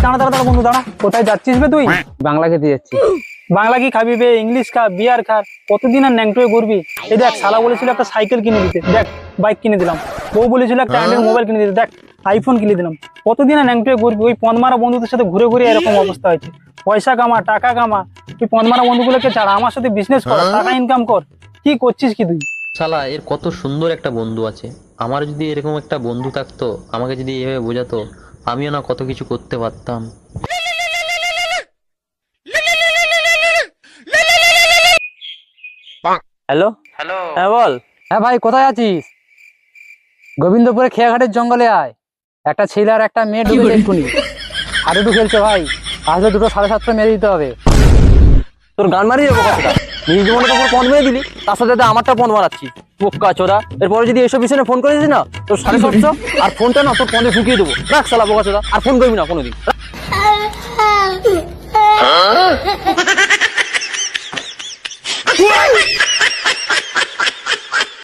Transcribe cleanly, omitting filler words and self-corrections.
দাঁড়া দাঁড়া দাঁড়া বন্ধু দাঁড়া, কোথায় যাচ্ছিস বে তুই? বাংলা খেতে যাচ্ছি। বাংলা কি খাবি বে? ইংলিশ খা, বিয়ার খা, কতদিন আর ন্যাংটোয়ে ঘুরবি? এই দেখ, শালা বলেছিল একটা সাইকেল কিনে দিতে, দেখ বাইক কিনে দিলাম। বউ বলেছিল একটা অ্যান্ড্রয়েড মোবাইল কিনে দিতে, দেখ আইফোন কিনে দিলাম। কতদিন আর ন্যাংটোয়ে ঘুরবি? ওই পদমারা বন্ধুদের সাথে ঘুরে ঘুরে এরকম অবস্থা হয়েছে। পয়সা কামা, টাকা কামা, তুই পদমারা বন্ধুগুলোকে ছাড়া আমার সাথে বিজনেস কর, টাকা ইনকাম কর। কি করছিস কি তুই? শালা এর কত সুন্দর একটা বন্ধু আছে। আমার যদি এরকম একটা বন্ধু থাকতো, আমাকে যদি এভাবে বোঝাতো, আমিও না কত কিছু করতে পারতাম। Hello, hello. হ্যাঁ বল। হ্যাঁ ভাই, কোথায় আছিস? গোবিন্দপুরে খেয়াঘাটের জঙ্গলে আয়। একটা ছেলে আর একটা মেয়ে ঢুকে এক্ষুনি হাডুডু খেলছে ভাই। আসলে দুটো 7:30 মেরে দিতে হবে। তোর গান মারি যাবো কথাটা, নিজের জীবনে তো পুরো পণ মেরে দিলি, তার সাথে আমারটা পণ মারাচ্ছি বোকা চোদা। এরপরে যদি এসব বিষয়ে ফোন করে দিস না, তোর 750 আর ফোনটা না তোর পণে ঢুকিয়ে দেবো। রাখ শালা বোকা চোদা, আর ফোন করবি না কোনোদিন।